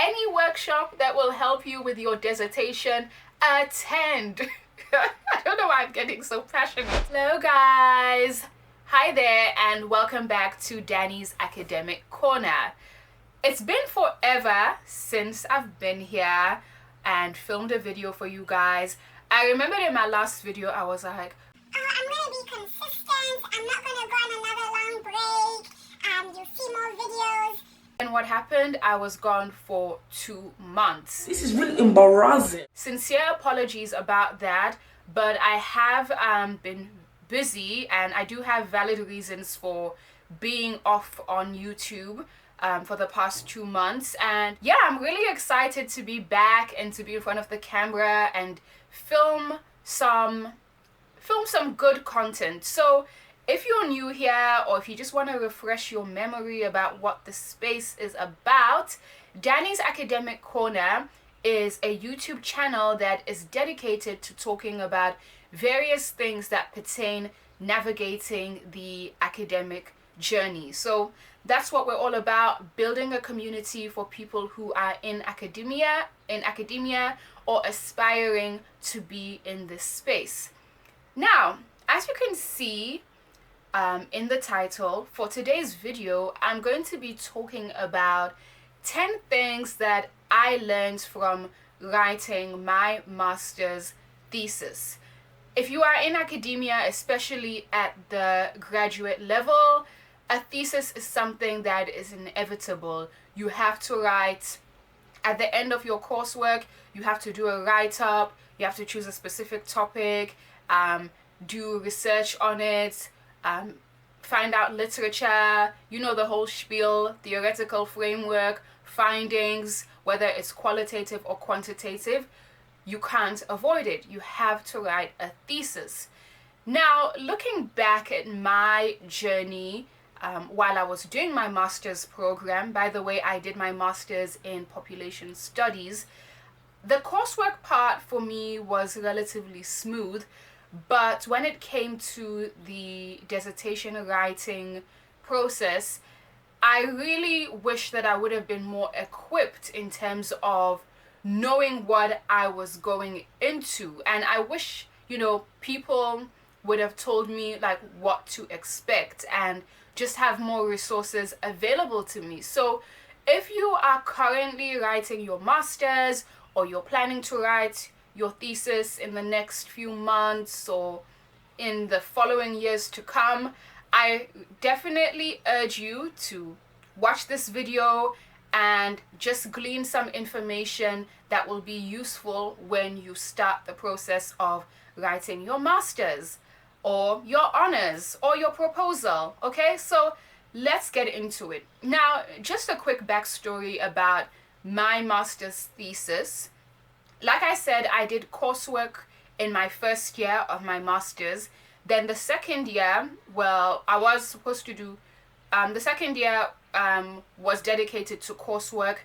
any workshop that will help you with your dissertation, attend. I don't know why I'm getting so passionate. Hello guys, hi there, and welcome back to Danny's Academic Corner. It's been forever since I've been here and filmed a video for you guys. I remember in my last video I was like, I'm going to be consistent, I'm not going to go on another long break, you'll see more videos. And what happened? I was gone for 2 months. This is really embarrassing. Sincere apologies about that, but I have been busy and I do have valid reasons for being off on YouTube for the past 2 months. And yeah, I'm really excited to be back and to be in front of the camera and film some good content. So if you're new here, or if you just want to refresh your memory about what the space is about, Danny's Academic Corner is a YouTube channel that is dedicated to talking about various things that pertain navigating the academic journey. So that's what we're all about, building a community for people who are in academia or aspiring to be in this space. Now, as you can see in the title, for today's video, I'm going to be talking about 10 things that I learned from writing my master's thesis. If you are in academia, especially at the graduate level, a thesis is something that is inevitable. You have to write at the end of your coursework, you have to do a write-up, you have to choose a specific topic, do research on it, find out literature, you know the whole spiel, theoretical framework, findings, whether it's qualitative or quantitative. You can't avoid it. You have to write a thesis. Now, looking back at my journey while I was doing my master's program, by the way, I did my master's in population studies, the coursework part for me was relatively smooth. But when it came to the dissertation writing process, I really wish that I would have been more equipped in terms of knowing what I was going into. And I wish, people would have told me like what to expect and just have more resources available to me. So if you are currently writing your master's, or you're planning to write your thesis in the next few months or in the following years to come, I definitely urge you to watch this video and just glean some information that will be useful when you start the process of writing your master's or your honors or your proposal. Okay, so let's get into it. Now, just a quick backstory about my master's thesis. Like I said, I did coursework in my first year of my master's. Then the second year, I was supposed to do, the second year was dedicated to coursework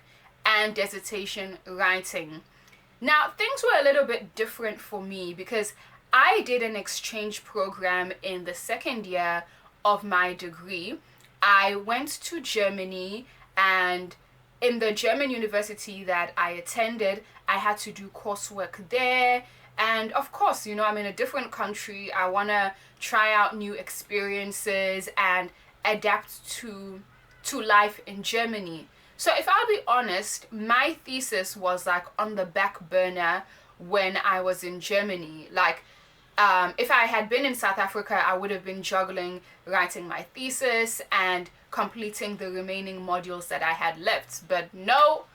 and dissertation writing. Now, things were a little bit different for me because I did an exchange program in the second year of my degree. I went to Germany, and in the German university that I attended, I had to do coursework there. And of course, I'm in a different country. I want to try out new experiences and adapt to life in Germany. So if I'll be honest, my thesis was like on the back burner when I was in Germany. Like, if I had been in South Africa, I would have been juggling writing my thesis and completing the remaining modules that I had left. But no,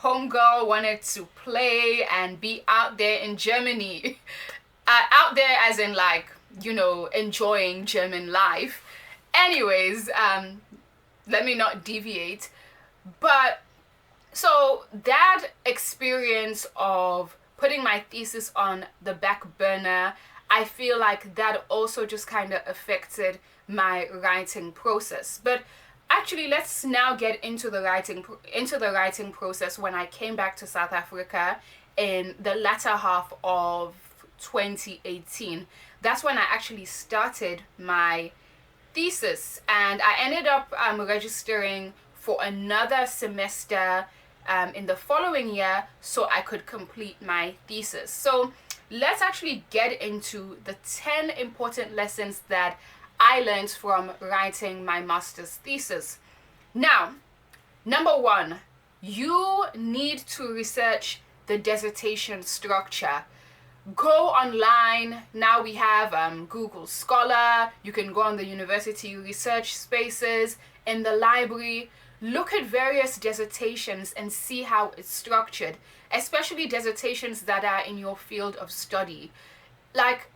homegirl wanted to play and be out there in Germany. Out there as in like, enjoying German life. Anyways, let me not deviate. But so that experience of putting my thesis on the back burner, I feel like that also just kind of affected my writing process. But actually, let's now get into the writing process when I came back to South Africa in the latter half of 2018. That's when I actually started my thesis, and I ended up registering for another semester in the following year so I could complete my thesis. So let's actually get into the 10 important lessons that I learned from writing my master's thesis. Now, number one, you need to research the dissertation structure. Go online. Now we have Google Scholar. You can go on the university research spaces, in the library. Look at various dissertations and see how it's structured, especially dissertations that are in your field of study. Like,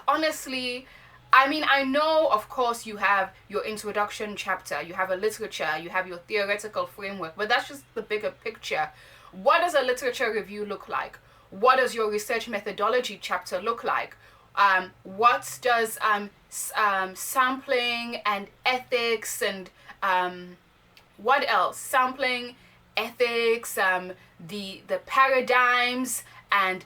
honestly, I mean, I know, of course, you have your introduction chapter, you have a literature, you have your theoretical framework, but that's just the bigger picture. What does a literature review look like? What does your research methodology chapter look like? What does sampling and ethics and what else? Sampling, ethics, the paradigms and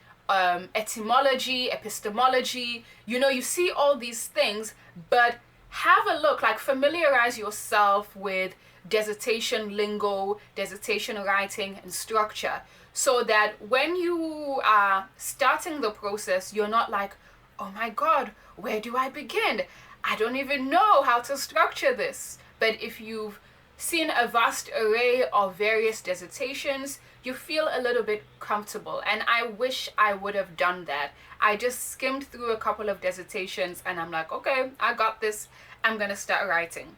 etymology, epistemology. You see all these things, but have a look, like familiarize yourself with dissertation lingo, dissertation writing and structure, so that when you are starting the process, you're not like, oh my God, where do I begin? I don't even know how to structure this. But if you've seen a vast array of various dissertations, you feel a little bit comfortable. And I wish I would have done that. I just skimmed through a couple of dissertations and I'm like, okay, I got this. I'm gonna start writing.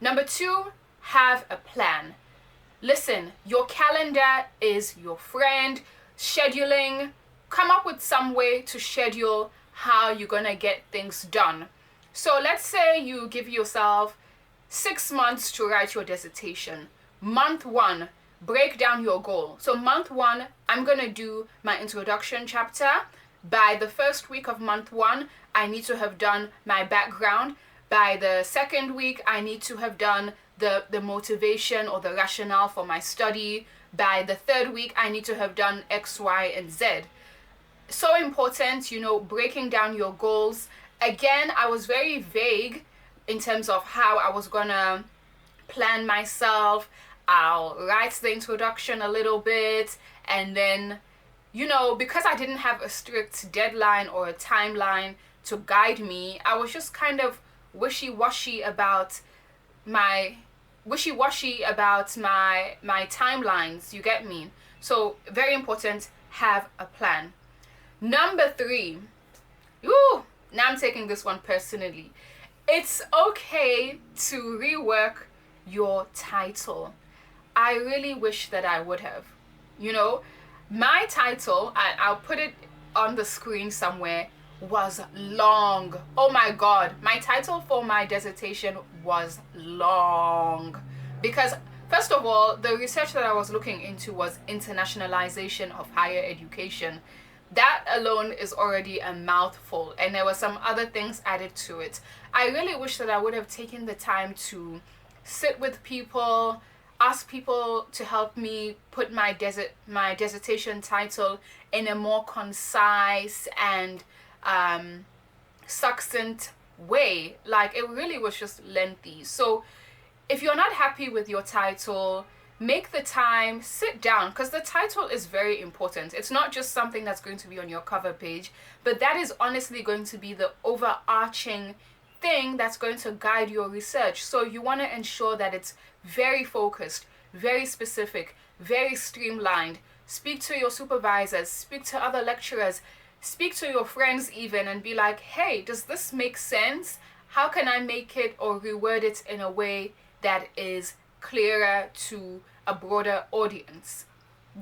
Number two, have a plan. Listen, your calendar is your friend. Scheduling, come up with some way to schedule how you're gonna get things done. So let's say you give yourself 6 months to write your dissertation. Month one, break down your goal. So month one, I'm gonna do my introduction chapter. By the first week of month one, I need to have done my background. By the second week, I need to have done the motivation or the rationale for my study. By the third week, I need to have done X, Y, and Z. So important, breaking down your goals. Again, I was very vague in terms of how I was gonna plan myself. I'll write the introduction a little bit, and then, because I didn't have a strict deadline or a timeline to guide me, I was just kind of wishy-washy about my timelines, you get me? So very important, have a plan. Number three, now I'm taking this one personally. It's okay to rework your title. I really wish that I would have. My title, I'll put it on the screen somewhere, was long. Oh my God, my title for my dissertation was long. Because first of all, the research that I was looking into was internationalization of higher education. That alone is already a mouthful, and there were some other things added to it. I really wish that I would have taken the time to sit with people, ask people to help me put my dissertation title in a more concise and succinct way. Like, it really was just lengthy. So if you're not happy with your title, make the time, sit down, because the title is very important. It's not just something that's going to be on your cover page, but that is honestly going to be the overarching thing that's going to guide your research. So you want to ensure that it's very focused, very specific, very streamlined. Speak to your supervisors, speak to other lecturers, speak to your friends even, and be like, hey, does this make sense? How can I make it or reword it in a way that is clearer to a broader audience?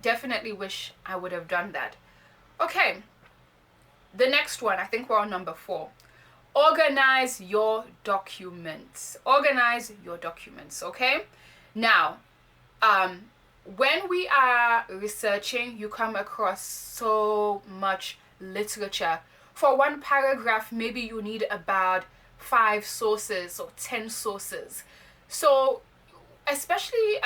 Definitely wish I would have done that. Okay, the next one, I think we're on number 4. Organize your documents. Organize your documents, okay? Now, when we are researching, you come across so much literature. For one paragraph, maybe you need about 5 sources or 10 sources. So especially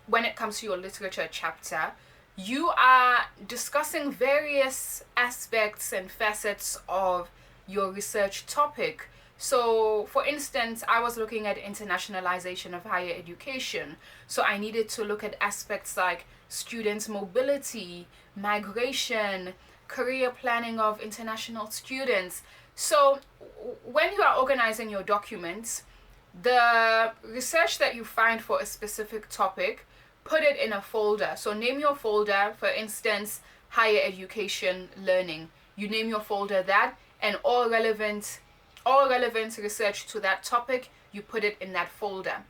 when it comes to your literature chapter, you are discussing various aspects and facets of your research topic. So for instance, I was looking at internationalization of higher education. So I needed to look at aspects like students' mobility, migration, career planning of international students. So when you are organizing your documents, the research that you find for a specific topic, put it in a folder. So name your folder, for instance, higher education learning. You name your folder that, and all relevant research to that topic, you put it in that folder.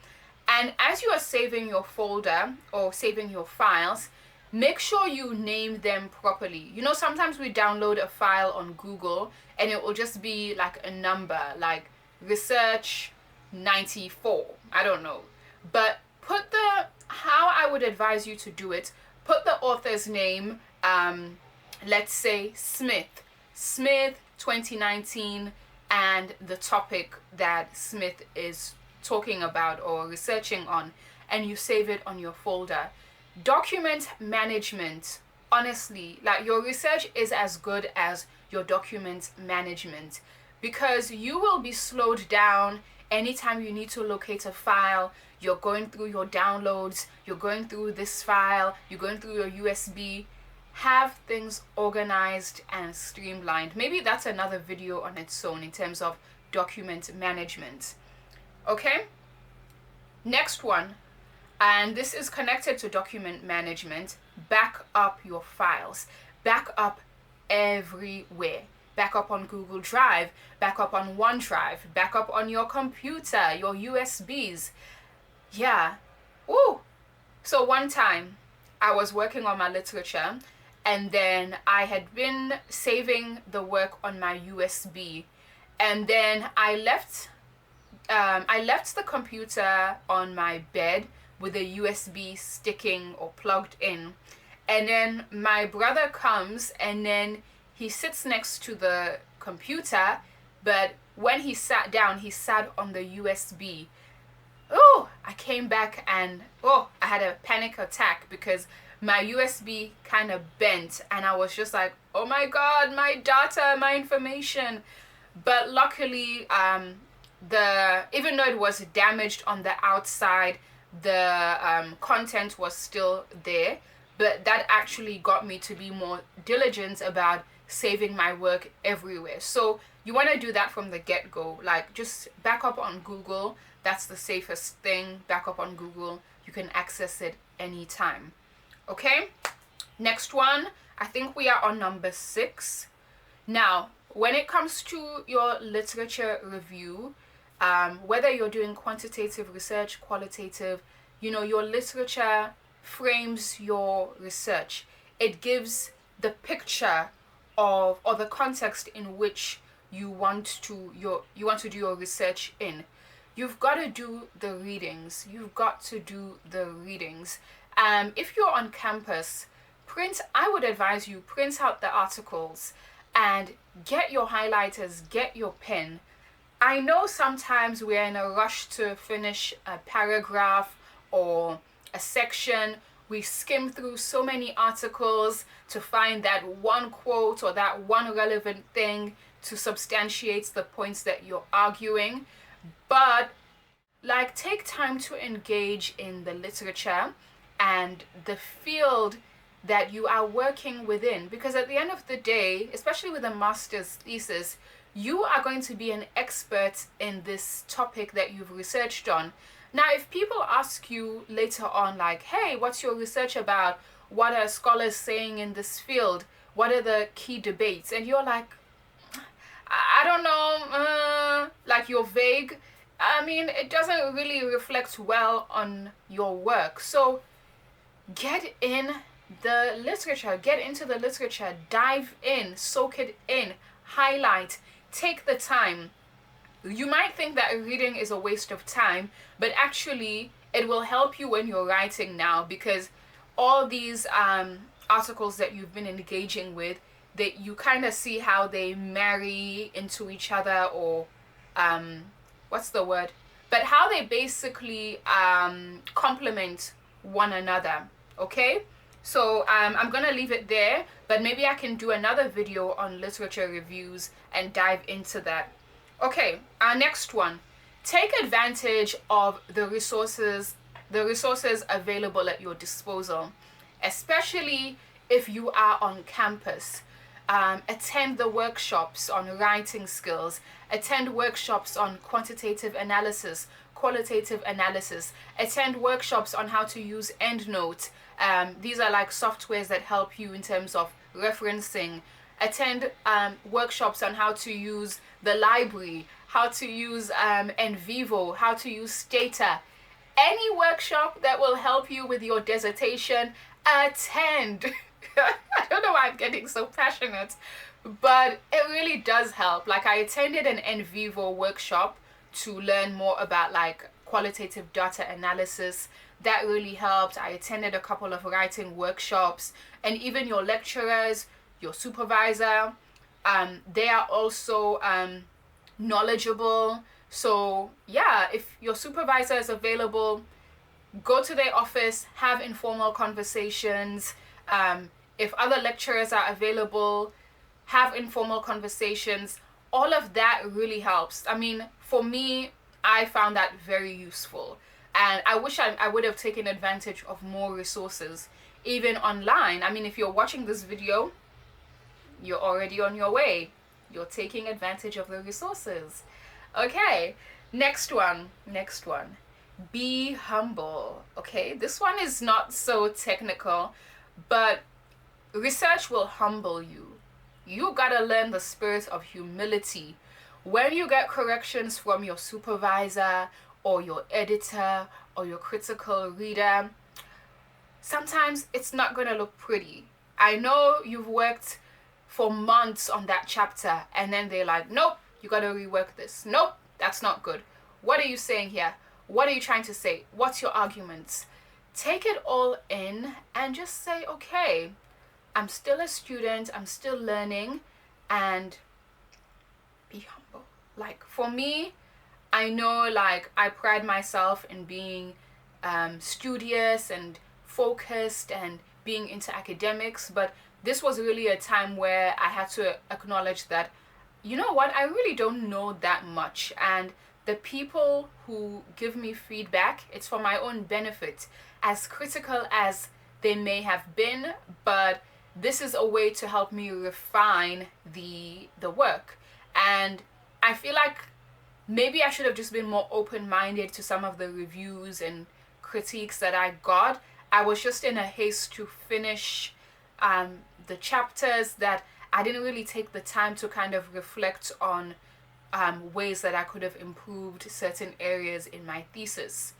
And as you are saving your folder or saving your files, make sure you name them properly. You know, sometimes we download a file on Google and it will just be like a number, like research 94. I don't know. But put how I would advise you to do it, put the author's name, let's say Smith 2019, and the topic that Smith is talking about or researching on, and you save it on your folder. Document management, honestly, like your research is as good as your document management, because you will be slowed down anytime you need to locate a file. You're going through your downloads, you're going through this file, you're going through your USB. Have things organized and streamlined. Maybe that's another video on its own in terms of document management. Okay, next one, and this is connected to document management. Back up your files. Back up everywhere. Back up on Google Drive, back up on OneDrive, back up on your computer, your USBs. Yeah. Ooh. So one time I was working on my literature, and then I had been saving the work on my USB, and then I left the computer on my bed with a USB sticking or plugged in, and then my brother comes, and then he sits next to the computer, but when he sat down, he sat on the USB. Oh, I came back and I had a panic attack because my USB kind of bent, and I was just like, oh my God, my data, my information. But luckily, even though it was damaged on the outside, the content was still there. But that actually got me to be more diligent about saving my work everywhere. So you want to do that from the get-go. Like, just back up on Google. That's the safest thing. Back up on Google. You can access it anytime. Okay, next one. I think we are on number 6. Now, when it comes to your literature review, whether you're doing quantitative research, qualitative, your literature frames your research. It gives the picture of, or the context in which you want to do your research in. You've got to do the readings. If you're on campus, I would advise you print out the articles and get your highlighters, get your pen. I know sometimes we're in a rush to finish a paragraph or a section. We skim through so many articles to find that one quote or that one relevant thing to substantiate the points that you're arguing. But take time to engage in the literature and the field that you are working within, because at the end of the day, especially with a master's thesis, you are going to be an expert in this topic that you've researched on. Now, if people ask you later on, like, hey, what's your research about? What are scholars saying in this field? What are the key debates? And you're like, I don't know, you're vague. I mean, it doesn't really reflect well on your work. So get in the literature, get into the literature, dive in, soak it in, highlight, take the time. You might think that reading is a waste of time, but actually it will help you when you're writing now, because all these articles that you've been engaging with, that you kind of see how they marry into each other, or what's the word? But how they basically complement one another. Okay? So I'm gonna leave it there, but maybe I can do another video on literature reviews and dive into that. Okay, our next one. Take advantage of the resources available at your disposal. especially if you are on campus. Attend the workshops on writing skills, attend workshops on quantitative analysis, qualitative analysis, attend workshops on how to use EndNote. These are like softwares that help you in terms of referencing. Attend workshops on how to use the library, how to use NVivo, how to use Stata. Any workshop that will help you with your dissertation, attend. I don't know why I'm getting so passionate, but it really does help. Like, I attended an NVivo workshop to learn more about like qualitative data analysis. That really helped. I attended a couple of writing workshops, and even your lecturers, your supervisor, they are also knowledgeable. So yeah, if your supervisor is available, go to their office, have informal conversations. If other lecturers are available, have informal conversations. All of that really helps. I mean, for me, I found that very useful. And I wish I would have taken advantage of more resources, even online. I mean, if you're watching this video, you're already on your way. You're taking advantage of the resources. Okay, next one. Be humble. Okay, this one is not so technical, but research will humble you. You gotta learn the spirit of humility. When you get corrections from your supervisor or your editor or your critical reader, sometimes it's not gonna look pretty. I know you've worked for months on that chapter, and then they're like, nope, you gotta rework this. Nope, that's not good. What are you saying here? What are you trying to say? What's your arguments? Take it all in and just say, okay, I'm still a student, I'm still learning, and be humble. Like, for me, I know, like, I pride myself in being studious and focused and being into academics, but this was really a time where I had to acknowledge that, you know what, I really don't know that much, and the people who give me feedback, it's for my own benefit, as critical as they may have been, but this is a way to help me refine the work. And I feel like maybe I should have just been more open-minded to some of the reviews and critiques that I got. I was just in a haste to finish the chapters that I didn't really take the time to kind of reflect on ways that I could have improved certain areas in my thesis.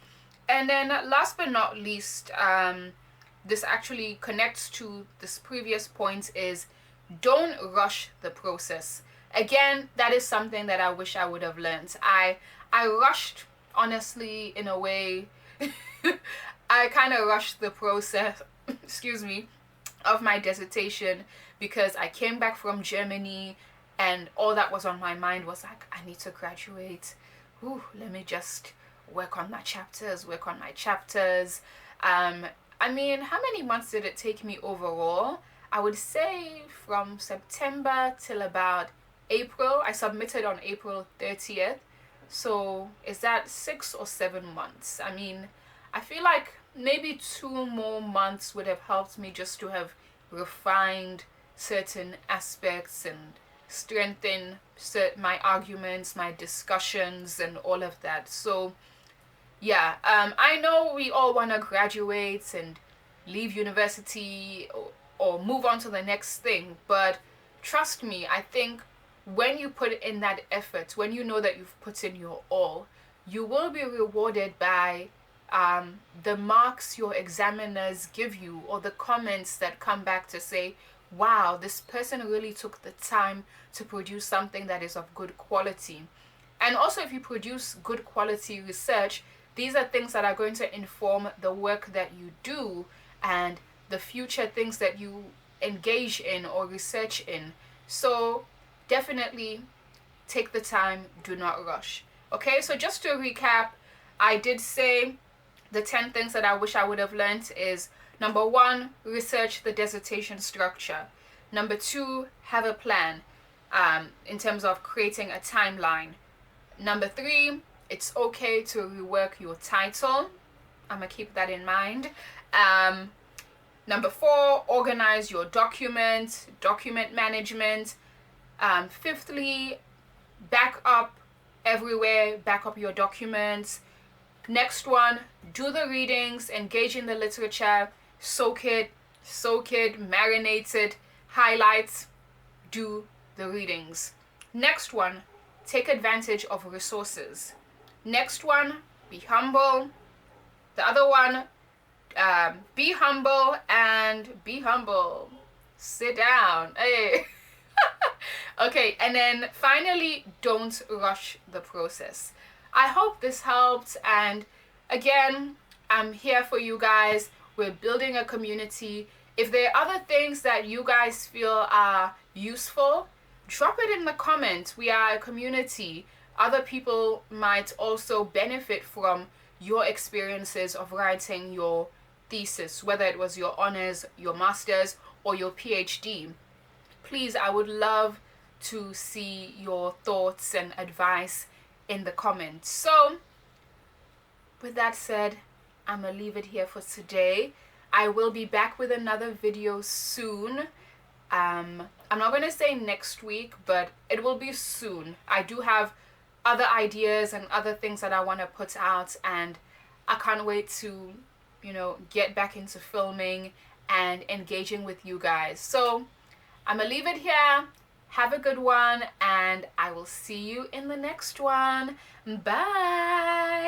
And then last but not least, this actually connects to this previous point, is don't rush the process. Again, that is something that I wish I would have learned. I rushed, honestly, in a way. I kind of rushed the process, excuse me, of my dissertation, because I came back from Germany and all that was on my mind was like, I need to graduate. Ooh, let me just work on my chapters. I mean, how many months did it take me overall? I would say from September till about April. I submitted on April 30th. So is that 6 or 7 months? I mean, I feel like maybe 2 more months would have helped me just to have refined certain aspects and strengthen my arguments, my discussions, and all of that. So yeah, I know we all want to graduate and leave university or move on to the next thing, but trust me, I think when you put in that effort, when you know that you've put in your all, you will be rewarded by the marks your examiners give you, or the comments that come back to say, wow, this person really took the time to produce something that is of good quality. And also, if you produce good quality research, these are things that are going to inform the work that you do and the future things that you engage in or research in. So definitely take the time, do not rush. Okay, so just to recap, I did say the 10 things that I wish I would have learned is: number 1, research the dissertation structure. Number 2, have a plan in terms of creating a timeline. Number 3, it's okay to rework your title. I'm gonna keep that in mind. Number 4, organize your document management. Fifthly, back up everywhere, back up your documents. Next one, do the readings, engage in the literature, soak it, marinate it, highlights, do the readings. Next one, take advantage of resources. Next one, be humble. The other one, be humble and be humble. Sit down. Hey. Okay, and then finally, don't rush the process. I hope this helped, and again, I'm here for you guys. We're building a community. If there are other things that you guys feel are useful, drop it in the comments. We are a community. Other people might also benefit from your experiences of writing your thesis, whether it was your honors, your master's, or your PhD. Please, I would love to see your thoughts and advice in the comments. So, with that said, I'm gonna leave it here for today. I will be back with another video soon. I'm not gonna say next week, but it will be soon. I do have other ideas and other things that I want to put out, and I can't wait to, get back into filming and engaging with you guys. So I'm gonna leave it here. Have a good one, and I will see you in the next one. Bye.